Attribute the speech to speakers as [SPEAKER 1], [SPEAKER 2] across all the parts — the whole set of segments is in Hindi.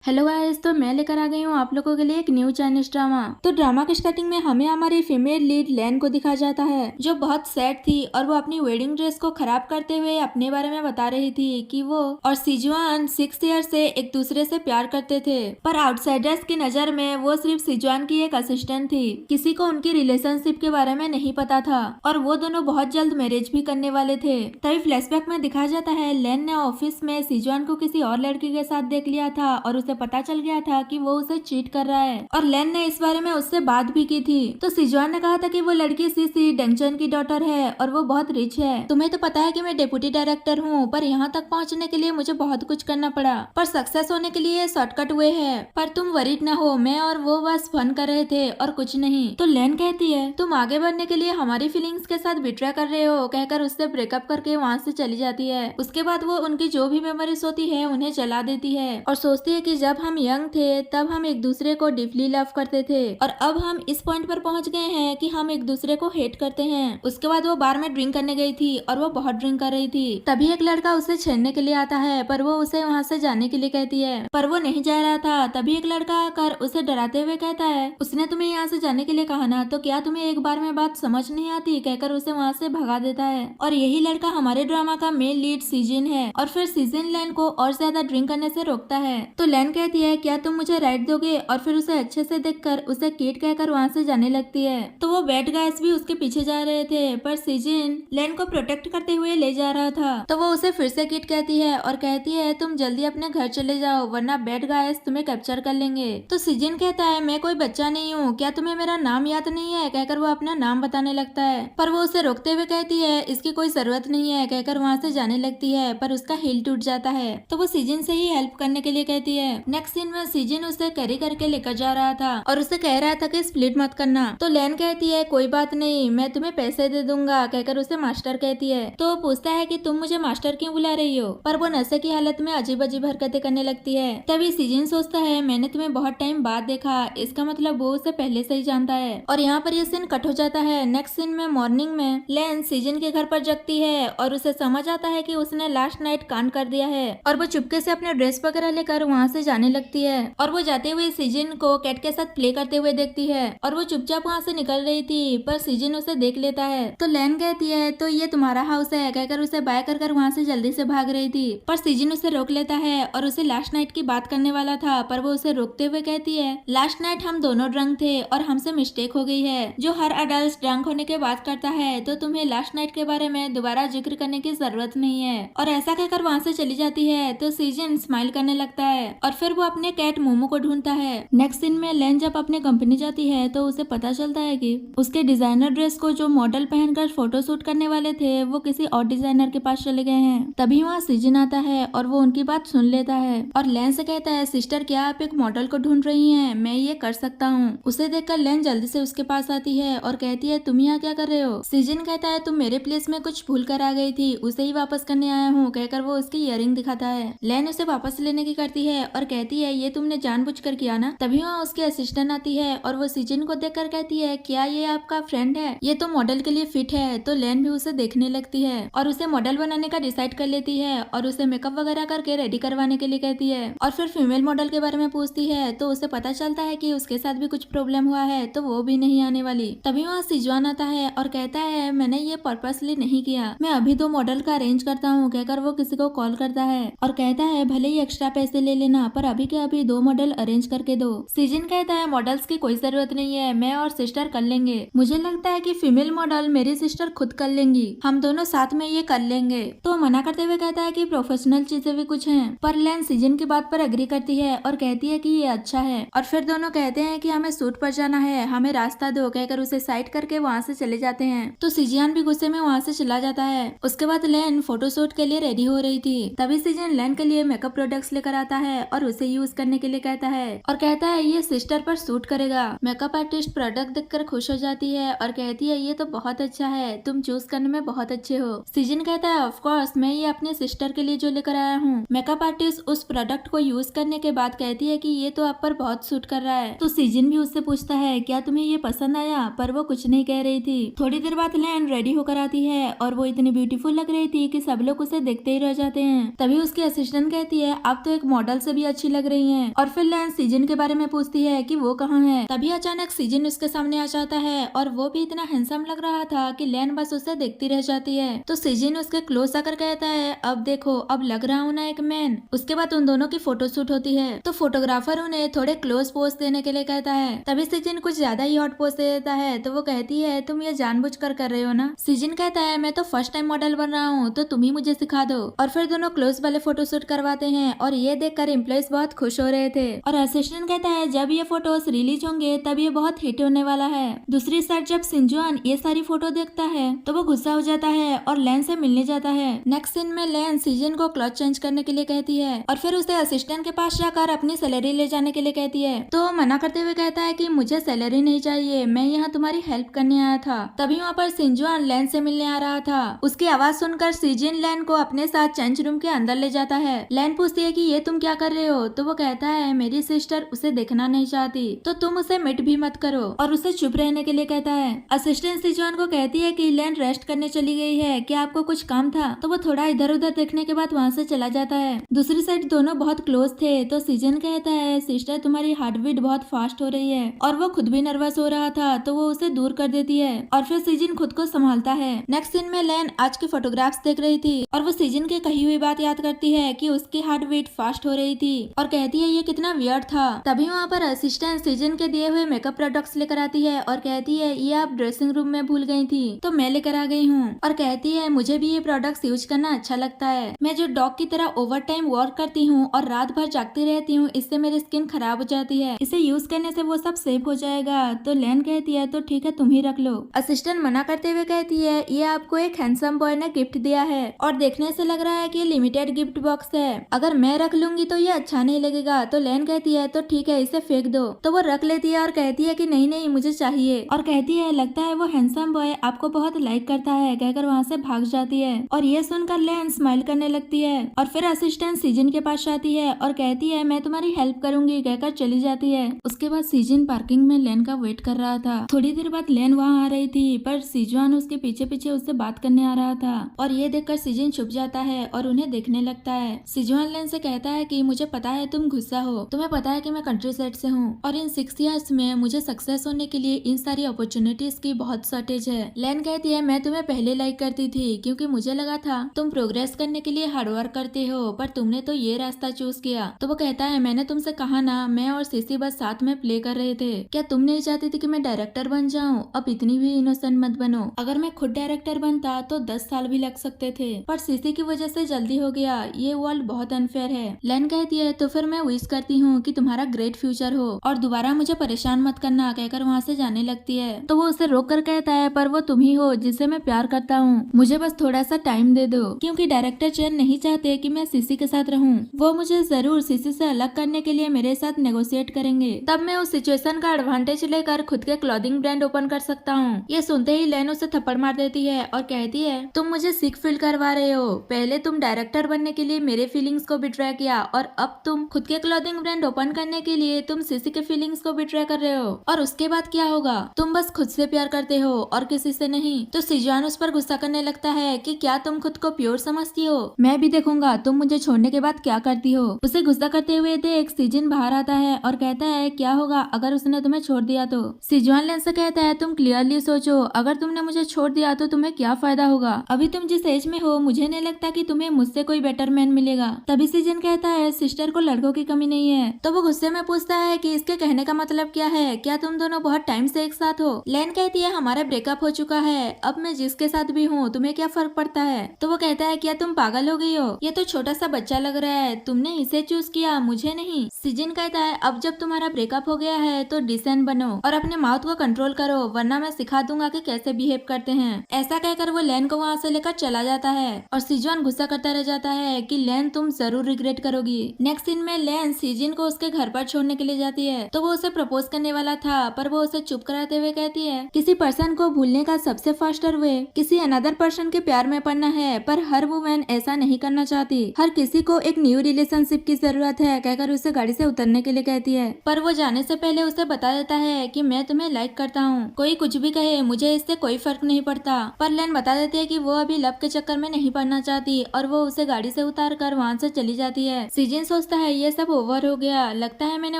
[SPEAKER 1] हेलो गाइस, तो मैं लेकर आ गई हूँ आप लोगों के लिए एक न्यू चाइनीज ड्रामा। तो ड्रामा के स्टार्टिंग में हमें हमारी फीमेल लीड लैन को दिखाया जाता है, जो बहुत सैड थी और वो अपनी वेडिंग ड्रेस को खराब करते हुए अपने बारे में बता रही थी कि वो और सिजुआन 6 ईयर से एक दूसरे से प्यार करते थे, पर आउटसाइडर्स की नजर में वो सिर्फ सिजुआन की एक असिस्टेंट थी। किसी को उनकी रिलेशनशिप के बारे में नहीं पता था और वो दोनों बहुत जल्द मैरिज भी करने वाले थे। तभी फ्लैशबैक में दिखाया जाता है लैन ने ऑफिस में सिजुआन को किसी और लड़की के साथ देख लिया था और उसे पता चल गया था कि वो उसे चीट कर रहा है और लेन ने इस बारे में उससे बात भी की थी। तो सिजुआन ने कहा था कि वो लड़की सीसी डेंगचन की डॉटर है और वो बहुत रिच है। तुम्हें तो पता है कि मैं डिप्टी डायरेक्टर हूँ, पर यहाँ तक पहुँचने के लिए मुझे बहुत कुछ करना पड़ा, पर सक्सेस होने के लिए शॉर्टकट वे है। पर तुम वरीड न हो, मैं और वो बस फन कर रहे थे और कुछ नहीं। तो लेन कहती है तुम आगे बढ़ने के लिए हमारी फीलिंग्स के साथ बिट्रा कर रहे हो, कहकर उससे ब्रेकअप करके वहाँ से चली जाती है। उसके बाद वो उनकी जो भी मेमोरीज होती है उन्हें जला देती है और सोचती है कि जब हम यंग थे तब हम एक दूसरे को डीपली लव करते थे और अब हम इस पॉइंट पर पहुंच गए हैं कि हम एक दूसरे को हेट करते हैं। उसके बाद वो बार में ड्रिंक करने गई थी और वो बहुत ड्रिंक कर रही थी। तभी एक लड़का उसे छेड़ने के लिए आता है, पर वो उसे वहाँ से जाने के लिए कहती है, पर वो नहीं जा रहा था। तभी एक लड़का आकर उसे डराते हुए कहता है उसने तुम्हें यहाँ से जाने के लिए कहा ना, तो क्या तुम्हें एक बार में बात समझ नहीं आती, कहकर उसे वहाँ से भगा देता है। और यही लड़का हमारे ड्रामा का मेन लीड सीजन है और फिर सीजन लैन को और ज्यादा ड्रिंक करने से रोकता है। तो लैन कहती है क्या तुम मुझे राइट दोगे, और फिर उसे अच्छे से देखकर उसे किड कहकर वहाँ से जाने लगती है। तो वो बैड गाइस भी उसके पीछे जा रहे थे, पर सीजन लैन को प्रोटेक्ट करते हुए ले जा रहा था। तो वो उसे फिर से किड कहती है और कहती है तुम जल्दी अपने घर चले जाओ वरना बैड गाइस तुम्हें कैप्चर कर लेंगे। तो सीजन कहता है मैं कोई बच्चा नहीं हूँ, क्या तुम्हें मेरा नाम याद नहीं है, कहकर वो अपना नाम बताने लगता है। पर वो उसे रोकते हुए कहती है इसकी कोई जरूरत नहीं है, कहकर वहाँ से जाने लगती है। पर उसका हिल टूट जाता है तो वो सीजन से ही हेल्प करने के लिए कहती है। नेक्स्ट सीन में सीजन उसे कैरी करके लेकर जा रहा था और उसे कह रहा था कि स्प्लिट मत करना। तो लैन कहती है कोई बात नहीं, मैं तुम्हें पैसे दे दूंगा, कहकर उसे मास्टर कहती है। तो वो पूछता है कि तुम मुझे मास्टर क्यों बुला रही हो, पर वो नशे की हालत में अजीब अजीब हरकतें करने लगती है। तभी सीजन सोचता है मैंने तुम्हें बहुत टाइम बाद देखा, इसका मतलब वो उसे पहले से ही जानता है। और यहाँ पर ये सीन कट हो जाता है। नेक्स्ट सीन में मॉर्निंग में लैन सीजन के घर पर जगती है और उसे समझ आता है कि उसने लास्ट नाइट कांड कर दिया है और वो चुपके से अपने ड्रेस वगैरह लेकर वहाँ से जाने लगती है। और वो जाते हुए सीजन को कैट के साथ प्ले करते हुए देखती है और वो चुपचाप वहाँ से निकल रही थी, पर सीजन उसे देख लेता है। तो लैन कहती है तो ये तुम्हारा हाउस है, कहकर उसे बाय कर वहाँ से जल्दी से भाग रही थी, पर सीजन उसे रोक लेता है और उसे लास्ट नाइट की बात करने वाला था। पर वो उसे रोकते हुए कहती है लास्ट नाइट हम दोनों ड्रंक थे और हमसे मिस्टेक हो गई है, जो हर अडल्ट ड्रंक होने के बाद करता है, तो तुम्हें लास्ट नाइट के बारे में दोबारा जिक्र करने की जरूरत नहीं है। और ऐसा कहकर वहाँ से चली जाती है। तो सीजन स्माइल करने लगता है और फिर वो अपने कैट मोमो को ढूंढता है। नेक्स्ट सीन में लैन जब अपने कंपनी जाती है तो उसे पता चलता है कि उसके डिजाइनर ड्रेस को जो मॉडल पहनकर फोटो शूट करने वाले थे वो किसी और डिजाइनर के पास चले गए हैं। तभी वहाँ सीजन आता है और वो उनकी बात सुन लेता है और लैन से कहता है सिस्टर क्या आप एक मॉडल को ढूंढ रही हैं, मैं ये कर सकता हूँ। उसे देखकर लैन जल्दी से उसके पास आती है और कहती है तुम यहाँ क्या कर रहे हो। सीजन कहता है तुम मेरे प्लेस में कुछ भूल कर आ गई थी, उसे ही वापस करने आया हूँ, कहकर वो उसकी इयररिंग दिखाता है। लैन उसे वापस लेने की करती है और कहती है ये तुमने जानबूझकर किया ना। तभी वहाँ उसकी असिस्टेंट आती है और वो सीजन को देखकर कहती है क्या ये आपका फ्रेंड है, ये तो मॉडल के लिए फिट है। तो लैन भी उसे देखने लगती है और उसे मॉडल बनाने का डिसाइड कर लेती है और उसे मेकअप वगैरह करके रेडी करवाने के लिए कहती है और फिर फीमेल मॉडल के बारे में पूछती है। तो उसे पता चलता है कि उसके साथ भी कुछ प्रॉब्लम हुआ है तो वो भी नहीं आने वाली। तभी वहाँ सिजुआन आता है और कहता है मैंने ये पर्पसली नहीं किया, मैं अभी 2 मॉडल का अरेंज करता हूँ, कहकर वो किसी को कॉल करता है और कहता है भले ही एक्स्ट्रा पैसे ले लेना, पर अभी के अभी 2 मॉडल अरेंज करके दो। सीजन कहता है मॉडल्स की कोई जरूरत नहीं है, मैं और सिस्टर कर लेंगे, मुझे लगता है कि फीमेल मॉडल मेरी सिस्टर खुद कर लेंगी, हम दोनों साथ में ये कर लेंगे। तो मना करते हुए कहता है कि प्रोफेशनल चीजें भी कुछ हैं, पर लैन सीजन की बात पर एग्री करती है और कहती है कि ये अच्छा है। और फिर दोनों कहते हैं कि हमें शूट पर जाना है, हमें रास्ता दो, कहकर उसे साइड करके वहाँ से चले जाते हैं। तो सीजन भी गुस्से में वहाँ से चला जाता है। उसके बाद लैन फोटोशूट के लिए रेडी हो रही थी। तभी सीजन लैन के लिए मेकअप प्रोडक्ट्स लेकर आता है और उसे यूज करने के लिए कहता है और कहता है ये सिस्टर पर सूट करेगा। मेकअप आर्टिस्ट प्रोडक्ट देखकर खुश हो जाती है और कहती है ये तो बहुत अच्छा है, तुम चूज करने में बहुत अच्छे हो। सीजन कहता है ऑफ कोर्स मैं ये अपने सिस्टर के लिए जो लेकर आया हूँ। मेकअप आर्टिस्ट उस प्रोडक्ट को यूज करने के बाद कहती है कि ये तो आप पर बहुत सूट कर रहा है। तो सीजन भी उससे पूछता है क्या तुम्हें ये पसंद आया, पर वो कुछ नहीं कह रही थी। थोड़ी देर बाद लैन रेडी होकर आती है और वो इतनी ब्यूटीफुल लग रही थी कि सब लोग उसे देखते ही रह जाते हैं। तभी उसकी असिस्टेंट कहती है आप तो एक मॉडल से भी अच्छी लग रही है। और फिर लैन सीजन के बारे में पूछती है कि वो कहाँ है। तभी अचानक सीजन उसके सामने आ जाता है और वो भी इतना हैंडसम लग रहा था कि लैन बस उसे देखती रह जाती है। तो सीजन उसके क्लोज आकर कहता है, अब देखो, अब लग रहा हूँ ना एक मैन। उसके बाद उन दोनों की फोटोशूट होती है। तो फोटोग्राफर उन्हें थोड़े क्लोज पोज देने के लिए कहता है। तभी सीजन कुछ ज्यादा ही हॉट पोज दे देता है। तो वो कहती है, तुम ये जानबूझकर कर रहे हो ना। सीजन कहता है, मैं तो फर्स्ट टाइम मॉडल बन रहा हूँ, तो तुम ही मुझे सिखा दो। और फिर दोनों क्लोज वाले फोटोशूट करवाते हैं और ये देखकर एम्प्लॉइज बहुत खुश हो रहे थे। और असिस्टेंट कहता है, जब ये फोटोज रिलीज होंगे तब ये बहुत हिट होने वाला है। दूसरी साइड जब सिंजुआन ये सारी फोटो देखता है तो वो गुस्सा हो जाता है और लैन से मिलने जाता है। नेक्स्ट सीन में लैन सीजन को क्लॉथ चेंज करने के लिए कहती है और फिर उसे असिस्टेंट के पास जाकर अपनी सैलरी ले जाने के लिए कहती है। तो मना करते हुए कहता है कि मुझे सैलरी नहीं चाहिए, मैं यहाँ तुम्हारी हेल्प करने आया था। तभी वहाँ पर सिंजुआन लैन से मिलने आ रहा था। उसकी आवाज सुनकर सीजन लैन को अपने साथ चेंज रूम के अंदर ले जाता है। लैन पूछती है कि ये तुम क्या कर रहे हो। तो वो कहता है, मेरी सिस्टर उसे देखना नहीं चाहती, तो तुम उसे मिट भी मत करो, और उसे चुप रहने के लिए कहता है। असिस्टेंट सिजुआन को कहती है कि लैन रेस्ट करने चली गई है, क्या आपको कुछ काम था। तो वो थोड़ा इधर उधर देखने के बाद वहाँ से चला जाता है। दूसरी साइड दोनों बहुत क्लोज थे। तो सीजन कहता है, सिस्टर तुम्हारी हार्ट बीट बहुत फास्ट हो रही है, और वो खुद भी नर्वस हो रहा था, तो वो उसे दूर कर देती है और फिर सीजन खुद को संभालता है। नेक्स्ट सीन में लैन आज के फोटोग्राफ्स देख रही थी और वो सीजन की कही हुई बात याद करती है कि उसकी हार्ट बीट फास्ट हो रही थी और कहती है ये कितना वियर्ड था। तभी वहाँ पर असिस्टेंट सीजन के दिए हुए मेकअप प्रोडक्ट्स लेकर आती है और कहती है, ये आप ड्रेसिंग रूम में भूल गई थी, तो मैं लेकर आ गई हूँ। और कहती है, मुझे भी ये प्रोडक्ट्स यूज करना अच्छा लगता है, मैं जो डॉग की तरह ओवर टाइम वर्क करती हूँ और रात भर जागती रहती हूँ, इससे मेरी स्किन खराब हो जाती है, इसे यूज करने से वो सब सेफ हो जाएगा। तो लैन कहती है, तो ठीक है तुम ही रख लो। असिस्टेंट मना करते हुए कहती है, ये आपको एक हैंडसम बॉय ने गिफ्ट दिया है और देखने से लग रहा है कि ये लिमिटेड गिफ्ट बॉक्स है, अगर मैं रख लूंगी तो ये अच्छा नहीं लगेगा। तो लैन कहती है, तो ठीक है इसे फेंक दो। तो वो रख लेती है और कहती है कि नहीं नहीं मुझे चाहिए, और कहती है, लगता है वो हैंडसम बॉय आपको बहुत लाइक करता है, कहकर वहाँ से भाग जाती है। और ये सुनकर लैन स्माइल करने लगती है और फिर असिस्टेंट सीजन के पास जाती है और कहती है, मैं तुम्हारी हेल्प करूंगी, कहकर चली जाती है। उसके बाद सीजन पार्किंग में लैन का वेट कर रहा था। थोड़ी देर बाद लैन वहाँ आ रही थी, पर सीजुआन उसके पीछे पीछे उससे बात करने आ रहा था और ये देखकर सीजन छुप जाता है और उन्हें देखने लगता है। सीजुआन लैन से कहता है कि मुझे पता है तुम गुस्सा हो, तुम्हें पता है कि मैं कंट्री साइड से हूँ और इन 6 इयर्स में मुझे सक्सेस होने के लिए इन सारी अपॉर्चुनिटीज की बहुत शॉर्टेज है। लैन कहती है, मैं तुम्हें पहले लाइक करती थी क्योंकि मुझे लगा था तुम प्रोग्रेस करने के लिए हार्डवर्क करते हो, पर तुमने तो ये रास्ता चूज किया। तो वो कहता है, मैंने तुमसे कहा ना, मैं और सीसी बस साथ में प्ले कर रहे थे, क्या तुम नहीं चाहती थी कि मैं डायरेक्टर बन जाऊं? अब इतनी भी इनोसेंट मत बनो, अगर मैं खुद डायरेक्टर बनता तो 10 साल भी लग सकते थे, पर सीसी की वजह से जल्दी हो गया, ये वर्ल्ड बहुत अनफेयर है। लैन कहती है, तो फिर मैं विश करती हूँ कि तुम्हारा ग्रेट फ्यूचर हो और दोबारा मुझे परेशान मत करना, कहकर वहाँ से जाने लगती है। तो वो उसे रोक कर कहता है, पर वो तुम ही हो जिसे मैं प्यार करता हूँ, मुझे बस थोड़ा सा टाइम दे दो, क्योंकि डायरेक्टर चैन नहीं चाहते कि मैं सीसी के साथ रहूं। वो मुझे जरूर सीसी से अलग करने के लिए मेरे साथ नेगोशिएट करेंगे, तब मैं उस सिचुएशन का एडवांटेज लेकर खुद के क्लॉथिंग ब्रांड ओपन कर सकता हूँ। ये सुनते ही लैन उसे थप्पड़ मार देती है और कहती है, तुम मुझे सिक फील करवा रहे हो, पहले तुम डायरेक्टर बनने के लिए मेरे फीलिंग्स को बिट्रे किया और अब तुम खुद के क्लॉथिंग ब्रांड ओपन करने के लिए तुम सीसी के फीलिंग्स को बिट्रे कर रहे हो, और उसके बाद क्या होगा? तुम बस खुद से प्यार करते हो और किसी से नहीं। तो सीजुआन उस पर गुस्सा करने लगता है कि क्या तुम खुद को प्योर समझती हो, मैं भी देखूंगा तुम मुझे छोड़ने के बाद क्या करती हो। उसे गुस्सा करते हुए देख सीजन बाहर आता है और कहता है, क्या होगा अगर उसने तुम्हें छोड़ दिया तो? सीजुआन लैन से कहता है, तुम क्लियरली सोचो, अगर तुमने मुझे छोड़ दिया तो तुम्हें क्या फायदा होगा? अभी तुम जिस एज में हो मुझे नहीं लगता कि तुम्हें मुझसे कोई बेटर मैन मिलेगा। तभी सीजन कहता है, सिस्टर को लड़कों की कमी नहीं है। तो वो गुस्से में पूछता है कि इसके कहने का मतलब क्या है, क्या तुम दोनों बहुत टाइम से एक साथ हो? लैन कहती है, हमारा ब्रेकअप हो चुका है, अब मैं जिसके साथ भी हूँ तुम्हें क्या फर्क पड़ता है? तो वो कहता है, क्या तुम पागल हो गई हो, ये तो छोटा सा बच्चा लग रहा है, तुमने इसे चूज किया मुझे नहीं। सीजन कहता है, अब जब तुम्हारा ब्रेकअप हो गया है तो डिसेंट बनो और अपने माउथ को कंट्रोल करो, वरना मैं सिखा दूंगा कि कैसे बिहेव करते हैं। ऐसा कहकर वो लैन को वहाँ से लेकर चला जाता है और सीजन गुस्सा करता रह जाता है कि लैन तुम जरूर रिग्रेट करोगी। नेक्स्ट सीन में लैन सीजन को उसके घर पर छोड़ने के लिए जाती है। तो वो उसे प्रपोज करने वाला था, पर वो उसे चुप कराते हुए कहती है, किसी पर्सन को भूलने का सबसे फास्टर वे किसी अनदर पर्सन के प्यार में पड़ना है, पर हर वुमेन ऐसा नहीं करना चाहती, हर किसी को एक न्यू रिलेशनशिप की जरूरत है, कहकर उसे गाड़ी से उतरने के लिए कहती है। पर वो जाने से पहले उसे बता देता है कि मैं तुम्हें लाइक करता हूँ, कोई कुछ भी कहे मुझे इससे कोई फर्क नहीं पड़ता। पर लैन बता देती है कि वो अभी लव के चक्कर में नहीं पड़ना चाहती और वो उसे गाड़ी से उतार कर वहाँ से चली जाती है। सीजन सोचता सोचता है ये सब ओवर हो गया, लगता है मैंने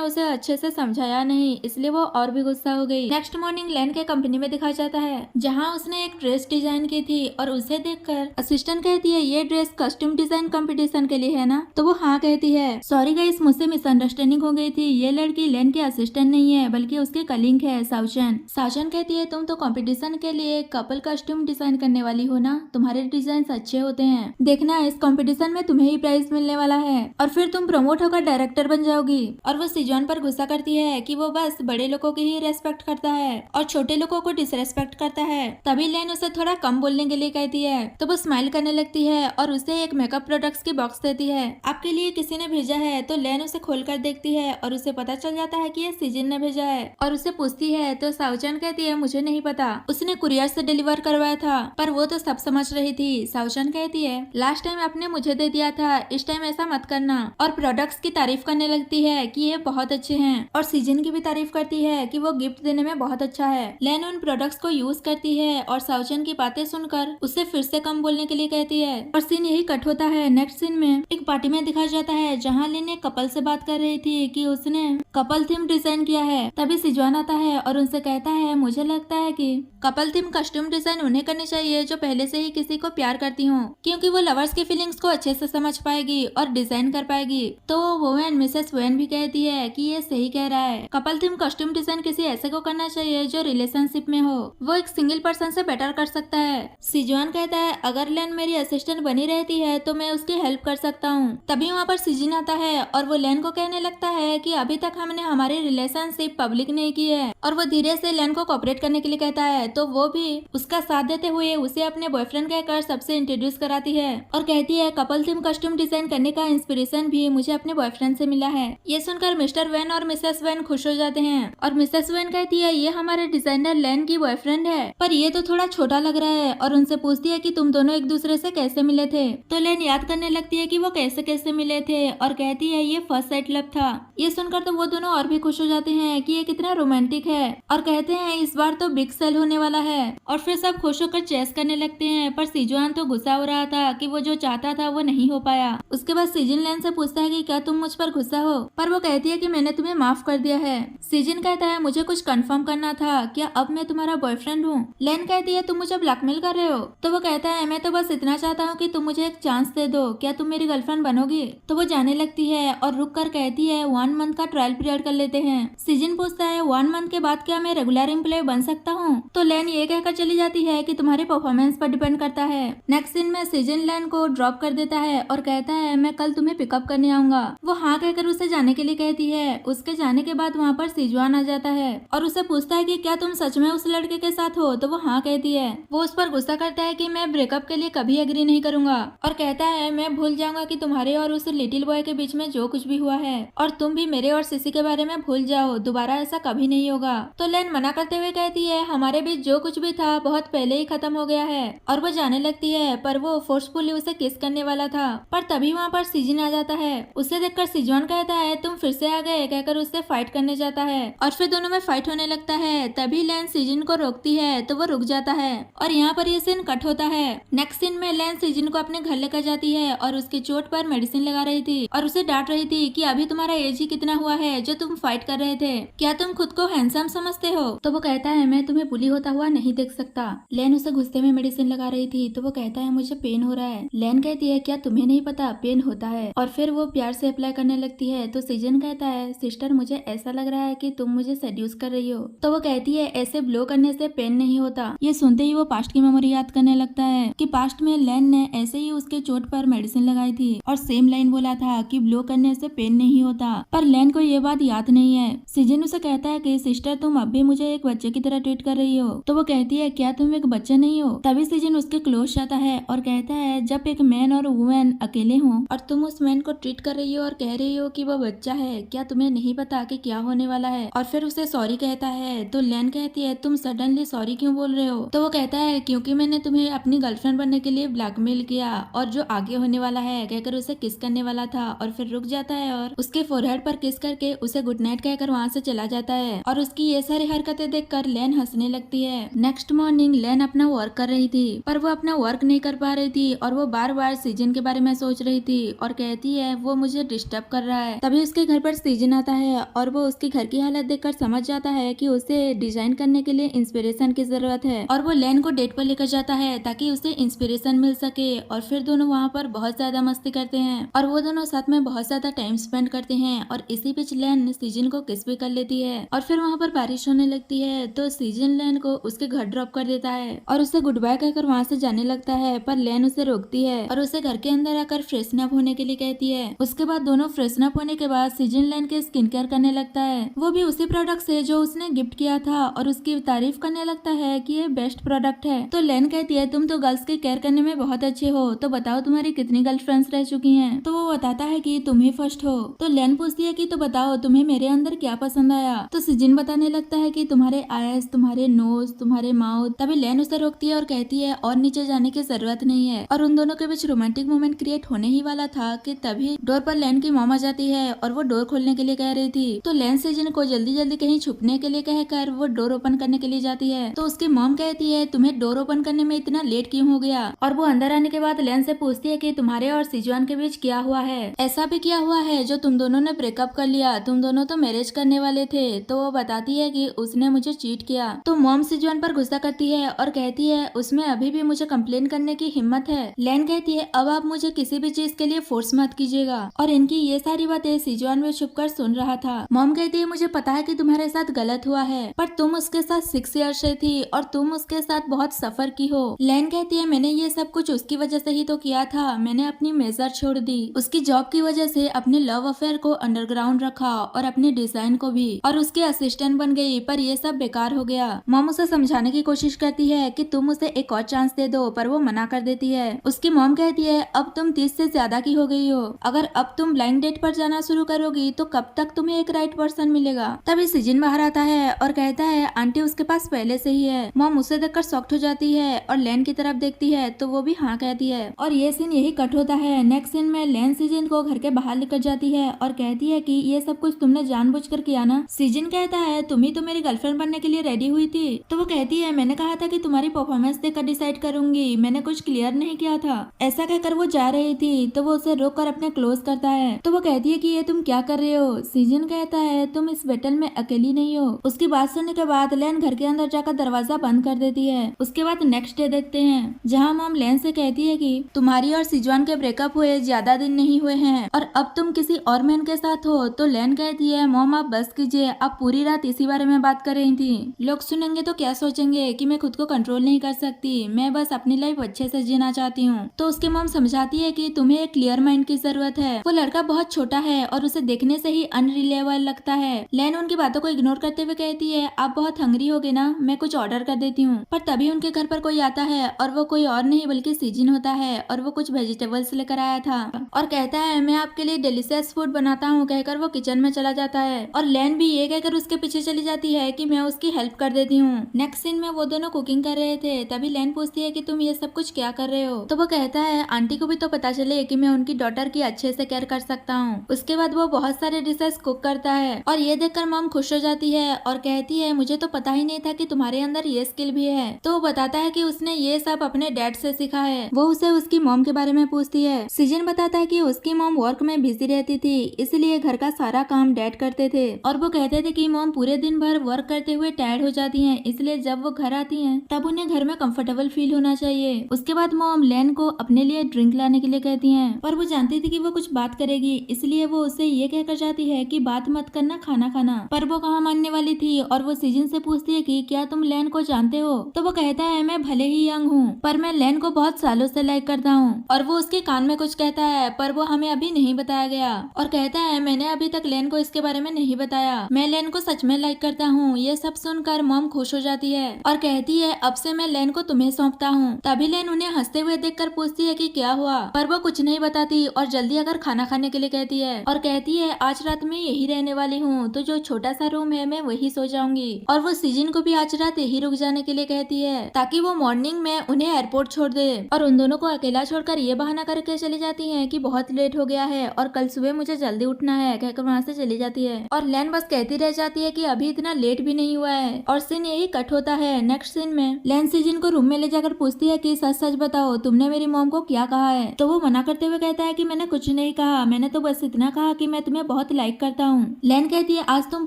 [SPEAKER 1] उसे अच्छे से समझाया नहीं, इसलिए वो और भी गुस्सा हो गई। नेक्स्ट मॉर्निंग लैन के कंपनी में दिखाया जाता है जहाँ उसने एक ड्रेस डिजाइन की थी और उसे देखकर असिस्टेंट कहती है ये ड्रेस कस्ट्यूम डिजाइन कंपटीशन के लिए है ना, तो वो हाँ कहती है। सॉरी गाइस, मुझसे मिसअंडरस्टैंडिंग हो गई थी, ये लड़की लैन की असिस्टेंट नहीं है बल्कि उसके कलीग है साउचन। साउचन कहती है तुम तो कंपटीशन के लिए कपल कस्ट्यूम डिजाइन करने वाली हो ना, तुम्हारे डिजाइन अच्छे होते हैं, देखना इस कंपटीशन में तुम्हें ही प्राइज मिलने वाला है और फिर तुम प्रमोट होकर डायरेक्टर बन जाओगी। और वो सिजॉन पर गुस्सा करती है कि वो बस बड़े लोगों की ही रेस्पेक्ट करता है और छोटे लोगों को डिसरेस्पेक्ट करता है। तभी लैन उसे थोड़ा कम बोलने के लिए कहती है तो वो स्माइल करने लगती है और उसे एक मेकअप प्रोडक्ट्स की बॉक्स देती है। आपके लिए किसी ने भेजा है, तो लैन उसे खोलकर देखती है और उसे पता चल जाता है कि ये सिजन ने भेजा है और उसे पूछती है तो साउचन कहती है मुझे नहीं पता, उसने कुरियर से डिलीवर करवाया था, पर वो तो सब समझ रही थी। साउचन कहती है लास्ट टाइम आपने मुझे दे दिया था, इस टाइम ऐसा मत करना, और प्रोडक्ट्स की तारीफ करने लगती है कि ये बहुत अच्छे हैं और सीजन की भी तारीफ करती है कि वो गिफ्ट देने में बहुत अच्छा है। लैन उन प्रोडक्ट्स को यूज करती है और साउचन की बातें सुनकर उसे फिर से कम बोलने के लिए कहती है और सीन यही कट होता है। नेक्स्ट सीन में एक पार्टी में दिखाया जाता है जहाँ लैन एक कपल से बात कर रही थी कि उसने कपल थीम डिजाइन किया है। तभी सिजवान आता है और उनसे कहता है मुझे लगता है कि कपल थीम कस्ट्यूम डिजाइन उन्हें करनी चाहिए जो पहले से ही किसी को प्यार करती हूँ, क्योंकि वो लवर्स की फीलिंग्स को अच्छे से समझ पाएगी और डिजाइन कर पाएगी। तो वोवेन मिसेस वेन भी कहती है कि ये सही कह रहा है, कपल थीम कस्ट्यूम डिजाइन किसी ऐसे को करना चाहिए जो रिलेशनशिप में हो, वो एक सिंगल पर्सन से बेटर कर सकता है। सिजवान कहता है अगर लैन मेरी असिस्टेंट बनी रहती है तो मैं उसकी हेल्प कर सकता हूँ। तभी वहाँ पर सिजिन आता है और वो लैन को कहने लगता है कि अभी तक हमने हमारी रिलेशनशिप पब्लिक नहीं की है, और वो धीरे से लैन को कोऑपरेट करने के लिए कहता है। तो वो भी उसका साथ देते हुए उसे अपने बॉयफ्रेंड कहकर सबसे इंट्रोड्यूस कराती है और कहती है कपल थीम कस्ट्यूम डिजाइन करने का इंस्पिरेशन भी मुझे अपने बॉयफ्रेंड से मिला है। ये सुनकर मिस्टर वेन और मिसेस वेन खुश हो जाते हैं और मिसेस वेन कहती है ये हमारे डिजाइनर लैन की बॉयफ्रेंड है, पर ये तो थोड़ा छोटा लग रहा है, और उनसे पूछती है कि तुम दोनों एक दूसरे से कैसे मिले थे। तो लैन याद करने लगती है कि वो कैसे कैसे मिले थे और कहती है ये फर्स्ट साइट लव था। ये सुनकर तो वो दोनों और भी खुश हो जाते हैं कि ये कितना रोमांटिक है और कहते हैं इस बार तो बिग सेल होने वाला है, और फिर सब खुश होकर चेस करने लगते हैं। पर सिजुआन तो गुस्सा हो रहा था कि वो जो चाहता था वो नहीं हो पाया। उसके बाद सीजन लैन से पूछता है कि क्या तुम मुझ पर गुस्सा हो, पर वो कहती है कि मैंने तुम्हें माफ कर दिया है। सीजन कहता है मुझे कुछ कंफर्म करना था, क्या अब मैं तुम्हारा बॉयफ्रेंड हूँ। लैन कहती है तुम मुझे ब्लैकमेल कर रहे हो। तो वो कहता है मैं तो बस इतना चाहता हूँ कि तुम मुझे एक चांस दे दो, क्या तुम मेरी गर्लफ्रेंड बनोगी। तो वो जाने लगती है और रुक कर कहती है 1 मंथ का ट्रायल पीरियड कर लेते हैं। सीजन पूछता है 1 मंथ के बाद क्या मैं रेगुलर एम्प्लॉय बन सकता हूँ। तो लैन ये कहकर चली जाती है कि तुम्हारे परफॉर्मेंस पर डिपेंड करता है। नेक्स्ट सीन में सीजन लैन को ड्रॉप कर देता है और कहता है मैं कल तुम्हें पिकअप करने आऊंगा। वो हाँ कहकर उसे जाने के लिए कहती है। उसके जाने के बाद वहाँ पर सिजवान आ जाता है और उसे पूछता है कि क्या तुम सच में उस लड़के के साथ हो। तो वो हाँ कहती है। वो उस पर गुस्सा करता है कि मैं ब्रेकअप के लिए कभी एग्री नहीं करूंगा और कहता है मैं भूल जाऊंगा कि तुम्हारे और उस लिटिल बॉय के बीच में जो कुछ भी हुआ है, और तुम भी मेरे और सिसी के बारे में भूल जाओ, दोबारा ऐसा कभी नहीं होगा। तो लैन मना करते हुए कहती है हमारे बीच जो कुछ भी था बहुत पहले ही खत्म हो गया है, और वो जाने लगती है। पर वो फोर्सफुली उसे किस करने वाला था, पर तभी वहाँ पर सीजन आ जाता है। उसे देखकर सिजवान कहता है तुम फिर से आ गए, कहकर उससे फाइट करने जाता है और फिर दोनों में फाइट होने लगता है। तभी लैन सीजन को रोकती है तो वो रुक जाता है और यहाँ पर ये सीन कट होता है। नेक्स्ट सीन में लैन सीजन को अपने घर लेकर जाती है और उसकी चोट पर मेडिसिन लगा रही थी और उसे डांट रही थी कि अभी तुम्हारा एज ही कितना हुआ है जो तुम फाइट कर रहे थे, क्या तुम खुद को हैंडसम समझते हो। तो वो कहता है मैं तुम्हें बुली होता हुआ नहीं देख सकता। लैन उसे गुस्से में मेडिसिन लगा रही थी तो वो कहता है मुझे पेन हो रहा है। लैन कहती है क्या तुम्हें नहीं पता पेन होता है, और फिर वो प्यार से अप्लाई करने लगती है। तो सीजन कहता है सिस्टर मुझे ऐसा लग रहा है कि तुम मुझे सेड्यूस कर रही हो। तो वो कहती है ऐसे ब्लो करने से पेन नहीं होता। ये सुनते ही वो पास्ट की मेमोरी याद करने लगता है कि पास्ट में लैन ने ऐसे ही उसके चोट पर मेडिसिन लगाई थी और सेम लाइन बोला था कि ब्लो करने से पेन नहीं होता, पर लैन को ये बात याद नहीं है। सीजन उसे कहता है कि सिस्टर तुम अब भी मुझे एक बच्चे की तरह ट्रीट कर रही हो। तो वो कहती है क्या तुम एक बच्चे नहीं हो। तभी सीजन उसके क्लोज जाता है और कहता है जब एक मैन और वुमेन अकेले हो और तुम उस मैन को ट्रीट कर रही हो और कह रही हो कि वो बच्चा है, क्या तुम्हें नहीं पता कि क्या होने वाला है। और फिर उसे सॉरी कहता है। तो लैन कहती है तुम सडनली सॉरी क्यों बोल रहे हो। तो वो कहता है क्योंकि मैंने तुम्हें अपनी गर्लफ्रेंड बनने के लिए ब्लैकमेल किया और जो आगे होने वाला है कहकर उसे किस करने वाला था, और फिर रुक जाता है और उसके फोरहेड पर किस करके उसे गुड नाइट कहकर वहाँ से चला जाता है। और उसकी ये सारी हरकतें देखकर लैन हंसने लगती है। नेक्स्ट मॉर्निंग लैन अपना वर्क कर रही थी पर वो अपना वर्क नहीं कर पा रही थी और वो बार बार सीजन के बारे में सोच रही थी और कहती है वो वो मुझे डिस्टर्ब कर रहा है। तभी उसके घर पर सीजन आता है और वो उसके घर की हालत देखकर समझ जाता है कि उसे डिजाइन करने के लिए इंस्पिरेशन की जरूरत है और वो लैन को डेट पर लेकर जाता है ताकि उसे इंस्पिरेशन मिल सके। और फिर दोनों वहाँ पर बहुत ज्यादा मस्ती करते हैं और वो दोनों साथ में बहुत ज्यादा टाइम स्पेंड करते हैं और इसी बीच लैन सीजन को किस भी कर लेती है। और फिर वहाँ पर बारिश होने लगती है तो सीजन लैन को उसके घर ड्रॉप कर देता है और उसे गुड बाय कहकर वहाँ से जाने लगता है, पर लैन उसे रोकती है और उसे घर के अंदर आकर फ्रेशन अप होने के लिए कहती है। उसके बाद दोनों फ्रेशन अप होने के बाद सीजन लैन के स्किन केयर करने लगता है, वो भी उसी प्रोडक्ट से जो उसने गिफ्ट किया था और उसकी तारीफ करने लगता है कि ये बेस्ट प्रोडक्ट है। तो लैन कहती है तुम तो गर्ल्स की केयर करने में बहुत अच्छे हो, तो बताओ तुम्हारी कितनी गर्लफ्रेंड्स रह चुकी हैं? तो वो बताता है कि तुम ही फर्स्ट हो। तो लैन पूछती है कि तो बताओ तुम्हें मेरे अंदर क्या पसंद आया? तो सीजन बताने लगता है कि तुम्हारे आईज, तुम्हारे नोज, तुम्हारे माउथ। तभी लैन उसे रोकती है और कहती है और नीचे जाने की जरूरत नहीं है। और उन दोनों के बीच रोमांटिक मोमेंट क्रिएट होने ही वाला था कि तभी डोर पर लैन की मॉम आ जाती है और वो डोर खोलने के लिए कह रही थी। तो लैन सीजन को जल्दी जल्दी कहीं छुपने के लिए कहकर वो डोर ओपन करने के लिए जाती है। तो उसकी मॉम कहती है तुम्हें डोर ओपन करने में इतना लेट क्यों हो गया? और वो अंदर आने के बाद लैन से पूछती है कि तुम्हारे और सिजुआन के बीच क्या हुआ है? ऐसा भी क्या हुआ है जो तुम दोनों ने ब्रेकअप कर लिया? तुम दोनों तो मैरिज करने वाले थे। तो वो बताती है कि उसने मुझे चीट किया। तो मॉम सिजुआन पर गुस्सा करती है और कहती है उसमें अभी भी मुझे कंप्लेन करने की हिम्मत है। लैन कहती है अब आप मुझे किसी भी चीज के लिए फोर्स मत कीजिएगा। और इनकी ये सारी बातें सिजुआन में छुपकर सुन रहा था। मॉम कहती है मुझे पता है कि तुम्हारे साथ गलत हुआ है, पर तुम उसके साथ 6 ईयर से थी और तुम उसके साथ बहुत सफर की हो। लैन कहती है मैंने ये सब कुछ उसकी वजह से ही तो किया था। मैंने अपनी मेजर छोड़ दी, उसकी जॉब की वजह से अपने लव अफेयर को अंडरग्राउंड रखा और अपने डिजाइन को भी, और उसके असिस्टेंट बन गई, पर ये सब बेकार हो गया। मॉम उसे समझाने की कोशिश करती है कि तुम उसे एक और चांस दे दो, पर वो मना कर देती है। उसकी मॉम कहती है अब तुम 30 से ज्यादा की हो गई हो, अगर अब तुम ब्लाइंड डेट पर जाना शुरू करोगी तो कब तक तुम्हें एक राइट पर्सन मिलेगा? तभी सीजन बाहर आता है और कहता है आंटी उसके पास पहले से ही है। मॉम उसे देखकर शॉक्ड हो जाती है और लैन की तरफ देखती है तो वो भी हाँ कहती है। और ये सीन यही कट होता है। नेक्स्ट सीन में लैन सीजन को घर के बाहर लेकर जाती है और कहती है कि ये सब कुछ तुमने जानबूझकर किया ना? सीजन कहता है तुम ही तो मेरी गर्लफ्रेंड बनने के लिए रेडी हुई थी। तो वो कहती है मैंने कहा था कि तुम्हारी परफॉर्मेंस देखकर डिसाइड करूंगी, मैंने कुछ क्लियर नहीं किया था। ऐसा कहकर वो जा रही थी तो वो उसे रोक कर अपने क्लोज करता है। तो वो कहती है कि ये तुम क्या कर रहे हो? सीजन कहता है तुम इस बैटल में अकेली नहीं हो। उसकी बात सुनने के बाद लैन घर के अंदर जाकर दरवाजा बंद कर देती है। उसके बाद नेक्स्ट डे देखते हैं जहाँ मॉम लैन से कहती है कि तुम्हारी और सिजुआन के ब्रेकअप हुए ज्यादा दिन नहीं हुए हैं और अब तुम किसी और मैन के साथ हो। तो लैन कहती है मॉम आप बस कीजिए, आप पूरी रात इसी बारे में बात कर रही थी। लोग सुनेंगे तो क्या सोचेंगे कि मैं खुद को कंट्रोल नहीं कर सकती, मैं बस अपनी लाइफ अच्छे से जीना चाहती हूँ। तो उसकी मॉम समझाती है कि तुम्हें एक क्लियर माइंड की जरूरत है। वो लड़का बहुत छोटा है और उसे देखने से ही अनरिलायबल लगता है। लैन उनकी बातों को इग्नोर करते हुए कहती है आप बहुत हंग्री होगे ना, मैं कुछ ऑर्डर कर देती हूँ। पर तभी उनके घर पर कोई आता है और वो कोई और नहीं बल्कि सीजन होता है और वो कुछ वेजिटेबल्स लेकर आया था और कहता है मैं आपके लिए डिलीशियस फूड बनाता हूँ, कहकर वो किचन में चला जाता है। और लैन भी ये कहकर उसके पीछे चली जाती है कि मैं उसकी हेल्प कर देती हूँ। नेक्स्ट सीन में वो दोनों कुकिंग कर रहे थे तभी लैन पूछती है कि तुम ये सब कुछ क्या कर रहे हो? तो वो कहता है आंटी को भी तो पता चले कि मैं उनकी डॉटर की अच्छे से केयर कर सकता हूँ। उसके बाद वो बहुत सारे डिशेस कुक करता है और ये देखकर मॉम खुश हो जाती है और कहती है मुझे तो पता ही नहीं था कि तुम्हारे अंदर ये स्किल भी है। तो वो बताता है कि उसने ये सब अपने डैड से सीखा है। वो उसे उसकी मॉम के बारे में पूछती है। सीजन बताता है कि उसकी मॉम वर्क में बिजी रहती थी, इसलिए घर का सारा काम डैड करते थे और वो कहते थे कि मॉम पूरे दिन भर वर्क करते हुए टायर्ड हो जाती हैं, इसलिए जब वो घर आती हैं तब उन्हें घर में कंफर्टेबल फील होना चाहिए। उसके बाद मॉम लैन को अपने लिए ड्रिंक लाने के लिए कहती हैं, पर वो जानती थी कि वो कुछ बात करेगी, इसलिए वो उससे ये कहकर जाती है कि बात मत करना, खाना खाना। पर वो कहाँ मानने वाली थी और वो सीजन से पूछती है कि क्या तुम लैन को जानते हो? तो वो कहता है मैं भले ही यंग हूँ पर मैं लैन को बहुत सालों से लाइक करता हूँ। और वो उसके कान में कुछ कहता है पर वो हमें अभी नहीं बताया गया और कहता है मैंने अभी तक लैन को इसके बारे में नहीं बताया, मैं लैन को सच में लाइक करता हूँ। ये सब सुनकर मॉम खुश हो जाती है और कहती है अब से मैं लैन को तुम्हें सौंपता हूँ। तभी लैन उन्हें हंसते हुए देखकर पूछती है कि क्या हुआ, पर वो कुछ नहीं बताती और जल्दी अगर खाना खाने के लिए कहती है और कहती है आज रात में यही रहने वाली हूँ, तो जो छोटा सा रूम है मैं वही सो जाऊंगी। और वो सीजन को भी आज रात यही रुक जाने के लिए कहती है ताकि वो मॉर्निंग में उन्हें एयरपोर्ट छोड़ दे। और उन दोनों को अकेला छोड़कर ये बहाना करके चली जाती है कि बहुत लेट हो गया है और कल सुबह मुझे जल्दी उठना है, कहकर वहाँ से चली जाती है। और लैन बस कहती रह जाती है कि अभी इतना लेट भी नहीं हुआ है और सीन यही कट होता है। नेक्स्ट सीन में लैन सीजन को रूम में ले जाकर पूछती है कि सच सच बताओ तुमने मेरी मॉम को क्या कहा है? तो वो मना करते हुए कहता है कि मैंने कुछ नहीं कहा, मैंने तो बस इतना कहा कि मैं तुम्हें बहुत लाइक करता हूँ। लैन कहती है आज तुम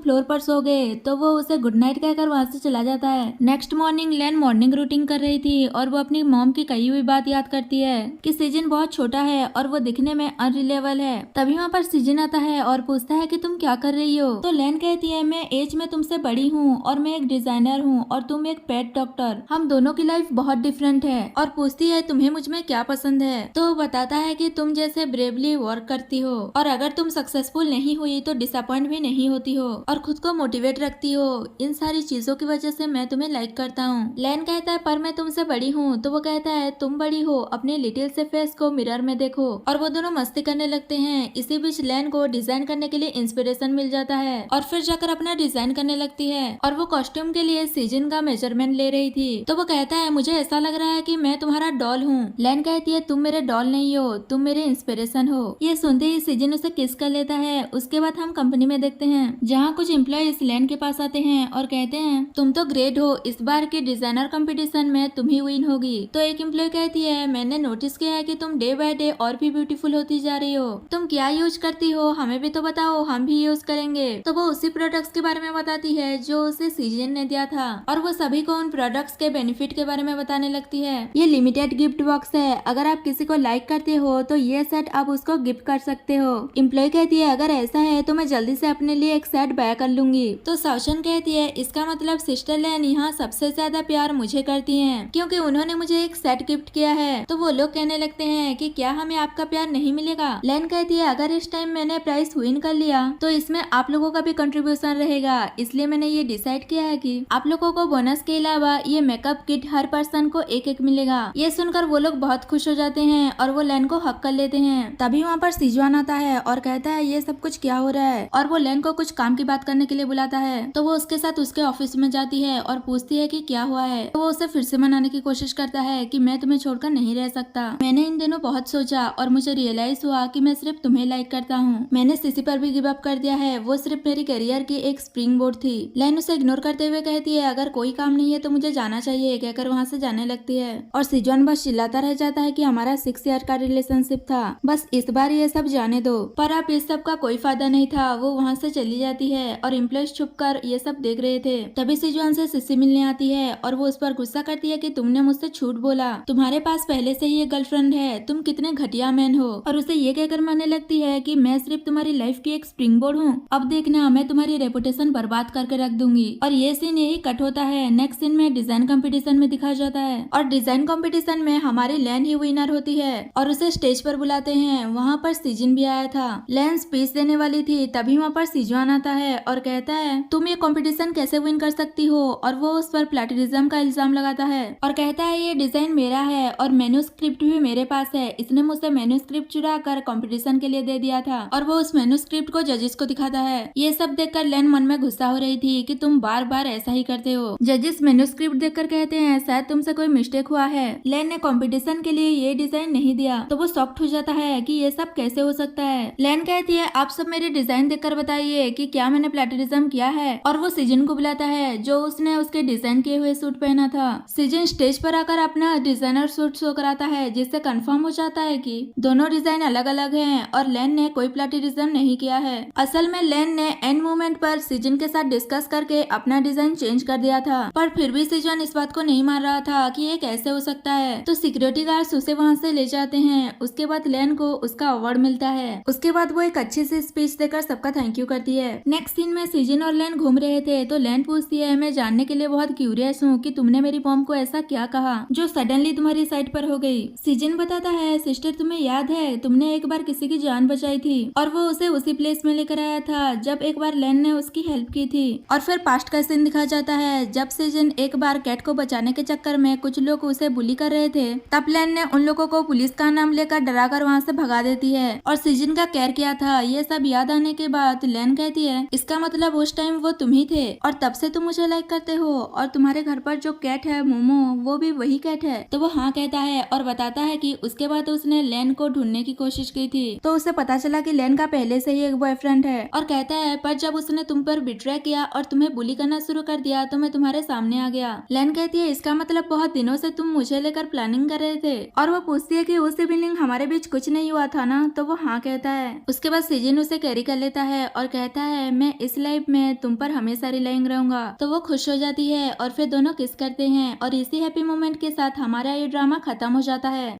[SPEAKER 1] फ्लोर पर सो गए, तो वो उसे गुड नाइट कहकर वहाँ से चला जाता है। नेक्स्ट मॉर्निंग लैन मॉर्निंग रूटीन कर रही थी और वो अपनी मॉम की कही हुई बात याद करती है कि सीजन बहुत छोटा है और वो दिखने में अनरिलेबल है। तभी वहाँ पर सीजन आता है और पूछता है कि तुम क्या कर रही हो। तो लैन कहती है मैं एज में तुमसे बड़ी हूँ और मैं एक डिजाइनर हूँ और तुम एक पेट डॉक्टर, हम दोनों की लाइफ बहुत डिफरेंट है। और पूछती है तुम्हें मुझ में क्या पसंद है। तो वो बताता है कि तुम जैसे ब्रेवली वर्क करती हो और अगर तुम सक्सेसफुल नहीं हुई तो डिसअपॉइंट भी नहीं होती हो और खुद को मोटिवेट रखती हो। इन सारी चीजों की वजह से मैं तुम्हें लाइक करता हूँ। लैन कहता है पर मैं तुमसे बड़ी हूँ। तो वो कहता है तुम बड़ी हो, अपने लिटिल से फेस को मिरर में देखो। और वो दोनों मस्ती करने लगते हैं। इसी बीच लैन को डिजाइन करने के लिए इंस्पिरेशन मिल जाता है और फिर जाकर अपना डिजाइन करने लगती है और वो कॉस्ट्यूम के लिए सीजन का मेजरमेंट ले रही थी। तो वो कहता है मुझे ऐसा लग रहा है कि मैं तुम्हारा डॉल हूँ। लैन कहती है तुम मेरे डॉल नहीं हो, तुम मेरे इंस्पिरेशन हो। ये सुनते ही सीजन उसे किस कर लेता है। उसके बाद हम कंपनी में देखते हैं जहाँ कुछ एम्प्लॉयज लैन के पास आते हैं और कहते हैं तुम तो ग्रेट हो, इस बार के डिजाइनर कंपटीशन में तुम ही विन होगी। तो एक एम्प्लॉय कहती है मैंने नोटिस किया है कि तुम डे बाय डे और भी ब्यूटीफुल होती जा रही हो, तुम क्या यूज करती हो हमें भी तो बताओ, हम भी यूज करेंगे। तो वो उसी प्रोडक्ट्स के बारे में बताती है जो उसे सीजन ने दिया था और वो सभी को उन प्रोडक्ट्स के बेनिफिट के बारे में बताने लगती है। ये लिमिटेड गिफ्ट बॉक्स है, अगर आप किसी को लाइक करते हो तो ये सेट आप उसको गिफ्ट कर सकते हो। एम्प्लॉय कहती है अगर ऐसा है तो मैं जल्दी से अपने लिए एक सेट बाय कर लूंगी। तो साउशन कहती है इसका मतलब सिस्टर लैन यहाँ सबसे ज्यादा प्यार मुझे करती हैं क्योंकि उन्होंने मुझे एक सेट गिफ्ट किया है। तो वो लोग कहने लगते हैं कि क्या हमें आपका प्यार नहीं मिलेगा। लैन कहती है अगर इस टाइम मैंने प्राइस विन कर लिया तो इसमें आप लोगों का भी कंट्रीब्यूशन रहेगा, इसलिए मैंने ये डिसाइड किया है कि आप लोगों को बोनस के अलावा ये मेकअप किट हर पर्सन को एक एक मिलेगा। ये सुनकर वो लोग बहुत खुश हो जाते हैं और वो लैन को हक कर लेते हैं। तभी वहाँ पर सिजुआन आता है और कहता है ये सब कुछ क्या हो रहा है और वो लैन को कुछ काम की बात करने के लिए बुलाता है। तो वो उसके साथ उसके ऑफिस में जाती है और पूछती है कि क्या हुआ है। तो वो उसे फिर से मनाने की कोशिश करता है कि मैं तुम्हें छोड़कर नहीं रह सकता, मैंने इन दिनों बहुत सोचा और मुझे रियलाइज हुआ कि मैं सिर्फ तुम्हें लाइक करता हूँ, मैंने सीसी पर भी गिव अप कर दिया है, वो सिर्फ मेरी करियर की एक स्प्रिंग बोर्ड थी। लैन उसे इग्नोर करते हुए कहती है अगर कोई काम नहीं है तो मुझे जाना चाहिए कहकर वहाँ से जाने लगती है और सिजुआन बस चिल्लाता रह जाता है कि हमारा 6 ईयर का रिलेशनशिप था, बस इस बार ये सब जाने दो। पर अब इस सब का कोई फायदा नहीं था, वो वहाँ से चली जाती है और एम्प्लॉयज छुपकर ये सब देख रहे थे। तभी सिजुआन से सिसी मिलने आती है और वो उस पर गुस्सा करती है कि तुमने मुझसे झूठ बोला, तुम्हारे पास पहले से ही एक गर्लफ्रेंड है, तुम कितने घटिया मैन हो। और उसे ये कहकर मानने लगती है कि मैं सिर्फ तुम्हारी लाइफ की एक स्प्रिंग बोर्ड हूँ, अब देखना मैं तुम्हारी रेपुटेशन बर्बाद करके रख दूंगी। और ये सीन यही कट होता है। नेक्स्ट सीन में डिजाइन कंपटीशन में दिखाया जाता है और डिजाइन कंपटीशन में हमारी लैन ही विनर होती है और उसे स्टेज पर बुलाते हैं। वहाँ पर सीजन भी आया था, लैन स्पीच देने वाली थी। तभी वहाँ पर सिजुआन आता है और कहता है तुम ये कंपटीशन कैसे विन कर सकती हो, और वो उस पर प्लेटिनिज्म का इल्जाम लगाता है और कहता है ये डिजाइन मेरा है और मैन्युस्क्रिप्ट भी मेरे पास है, इसने मुझसे मैन्युस्क्रिप्ट चुरा कर कंपटीशन के लिए दे दिया था। और वो उस मैन्युस्क्रिप्ट को जजेस को दिखाता है। ये सब देखकर लैन मन में गुस्सा हो रही थी कि तुम बार बार ऐसा ही करते हो। जजेस मैन्युस्क्रिप्ट देखकर कहते हैं शायद तुमसे कोई मिस्टेक हुआ है, लैन ने कंपटीशन के लिए ये डिजाइन नहीं दिया। तो वो शॉक्ड हो जाता है कि ये सब कैसे हो सकता है। लैन कहती है आप सब मेरे डिजाइन देखकर बताइए कि क्या मैंने प्लेटिनिज्म किया है। और वो सीजन को बुलाता है जो उसने उसके डिजाइन किए हुए सूट पहना था। सीजन स्टेज पर आकर अपना डिजाइनर सूट शो कराता है जिससे कंफर्म हो जाता है कि दोनों डिजाइन अलग अलग हैं और लैन ने कोई प्लेटिनिज्म नहीं किया है। असल में लैन ने एंड मोमेंट पर सीजन के साथ डिस्कस करके अपना डिजाइन चेंज कर दिया था, पर फिर भी सीजन इस बात को नहीं मान रहा था कि ये कैसे हो सकता है। तो सिक्योरिटी गार्ड्स उसे वहाँ से ले जाते हैं। उसके बाद लैन को उसका अवार्ड मिलता है। उसके बाद वो एक अच्छी सी स्पीच देकर सबका थैंक यू करती है। नेक्स्ट सीन में सीजन और लैन घूम रहे थे तो लैन पूछती है मैं जानने के लिए बहुत क्यूरियस हूँ कि तुमने मेरी मॉम को ऐसा क्या कहा जो सडनली तुम्हारी साइड पर हो गई। सीजन बताता है सिस्टर तुम्हें याद है तुमने एक बार किसी की जान बचाई थी और वो उसे उसी प्लेस में लेकर आया था जब एक बार लैन ने उसकी हेल्प की थी। और फिर पास्ट का सीन दिखाया जाता है जब सीजन एक बार कैट को बचाने के चक्कर में कुछ लोग उसे बुली कर रहे थे, तब लैन ने उन लोगों को पुलिस का नाम लेकर डराकर वहाँ से भगा देती है और सीजन का केयर किया था। ये सब याद आने के बाद लैन कहती है इसका मतलब उस टाइम वो तुम ही थे और तब से तुम मुझे लाइक करते हो और तुम्हारे घर पर जो कैट है मोमो वो भी वही कैट है। तो वो हाँ कहता है और बताता है कि उसके बाद उसने लैन को ढूंढने की कोशिश की थी तो उसे पता चला कि लैन का पहले से ही एक बॉयफ्रेंड है और कहता है पर जब उसने तुम पर बिट्रे किया और तुम्हें बुली करना शुरू कर दिया तो मैं तुम्हारे सामने आ गया। लैन कहती है इसका मतलब बहुत दिनों से तुम मुझे लेकर प्लानिंग कर रहे थे और वो पूछती है कि उस इवनिंग हमारे बीच कुछ नहीं हुआ था था ना, तो वो हाँ कहता है। उसके बाद सिजिन उसे कैरी कर लेता है और कहता है मैं इस लाइफ में तुम पर हमेशा रिलाइंग रहूंगा। तो वो खुश हो जाती है और फिर दोनों किस करते हैं और इसी हैप्पी मोमेंट के साथ हमारा ये ड्रामा खत्म हो जाता है।